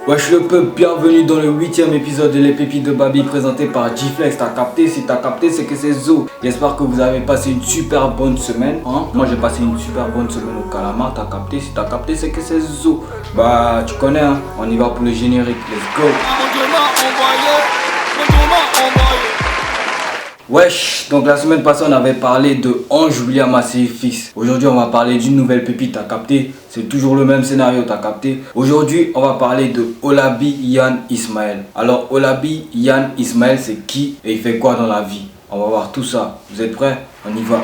Wesh le peuple, bienvenue dans le 8e épisode de Les Pépites de Babi présenté par G-Flex. T'as capté? Si t'as capté, c'est que c'est Zo. J'espère que vous avez passé une super bonne semaine. Moi j'ai passé une super bonne semaine au Calamar. T'as capté? Si t'as capté, c'est que c'est Zo. Bah tu connais hein, on y va pour le générique. Let's go. Wesh, donc la semaine passée on avait parlé de Ange William Assey fils. Aujourd'hui on va parler d'une nouvelle pépite, t'as capté? C'est toujours le même scénario, t'as capté? Aujourd'hui on va parler de Olabi Yann Ismaël. Alors Olabi Yann Ismaël c'est qui et il fait quoi dans la vie? On va voir tout ça. Vous êtes prêts? On y va.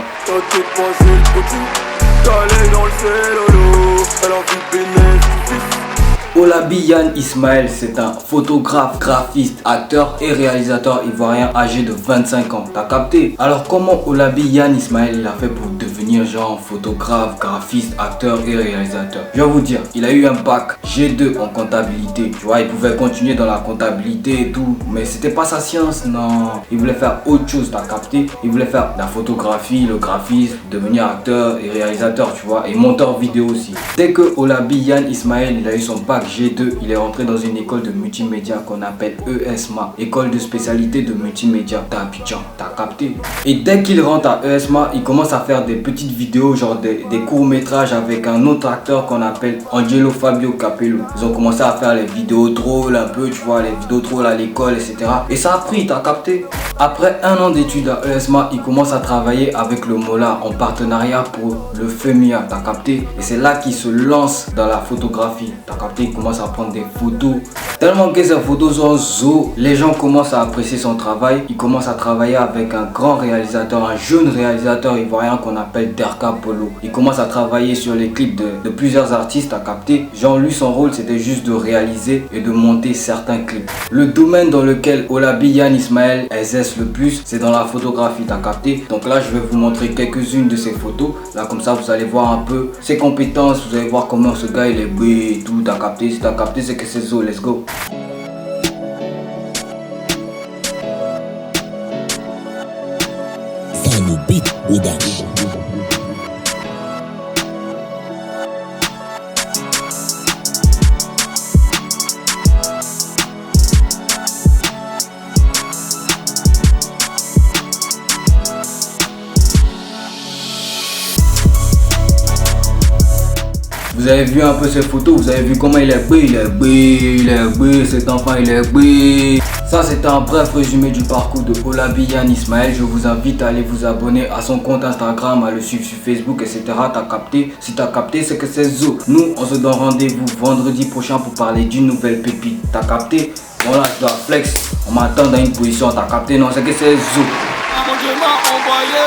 Olabi Yann Ismaël, c'est un photographe, graphiste, acteur et réalisateur ivoirien âgé de 25 ans. T'as capté? Alors comment Olabi Yann Ismaël il a fait pour devenir genre photographe, graphiste, acteur et réalisateur? Je vais vous dire, il a eu un bac G2 en comptabilité. Tu vois, il pouvait continuer dans la comptabilité et tout, mais c'était pas sa science, non. Il voulait faire autre chose, t'as capté? Il voulait faire la photographie, le graphisme, devenir acteur et réalisateur, tu vois, et monteur vidéo aussi. Dès que Olabi Yann Ismaël il a eu son bac G2, il est rentré dans une école de multimédia qu'on appelle ESMA, école de spécialité de multimédia d'Abidjan, t'as capté? Et dès qu'il rentre à ESMA, il commence à faire des petites vidéos, genre des courts métrages avec un autre acteur qu'on appelle Angelo Fabio Capello. Ils ont commencé à faire les vidéos drôles un peu, tu vois, les vidéos drôles à l'école, etc. Et ça a pris, t'as capté? Après un an d'études à ESMA, il commence à travailler avec le Mola en partenariat pour le FEMIA, t'as capté? Et c'est là qu'il se lance dans la photographie, t'as capté? Il commence à prendre des photos. Tellement que ces photos sont zo, les gens commencent à apprécier son travail. Il commence à travailler avec un grand réalisateur, un jeune réalisateur ivoirien qu'on appelle Derka Polo. Il commence à travailler sur les clips de plusieurs artistes, à capter. Genre lui son rôle c'était juste de réaliser et de monter certains clips. Le domaine dans lequel Olabi Yann Ismaël exerce le plus, c'est dans la photographie, t'as capté? Donc là je vais vous montrer quelques-unes de ses photos. Là comme ça vous allez voir un peu ses compétences, vous allez voir comment ce gars il est beau et tout, t'as capté? Si t'as capté c'est que c'est Zo, let's go. Vous avez vu un peu ces photos, vous avez vu comment il est beau, cet enfant il est beau. Ça c'était un bref résumé du parcours de Olabi Yann Ismaël. Je vous invite à aller vous abonner à son compte Instagram, à le suivre sur Facebook, etc. T'as capté? Si t'as capté, c'est que c'est Zo. Nous, on se donne rendez-vous vendredi prochain pour parler d'une nouvelle pépite. T'as capté? Voilà, je dois flex. On m'attend dans une position. T'as capté? Non, c'est que c'est Zo. Mon Dieu m'a envoyé.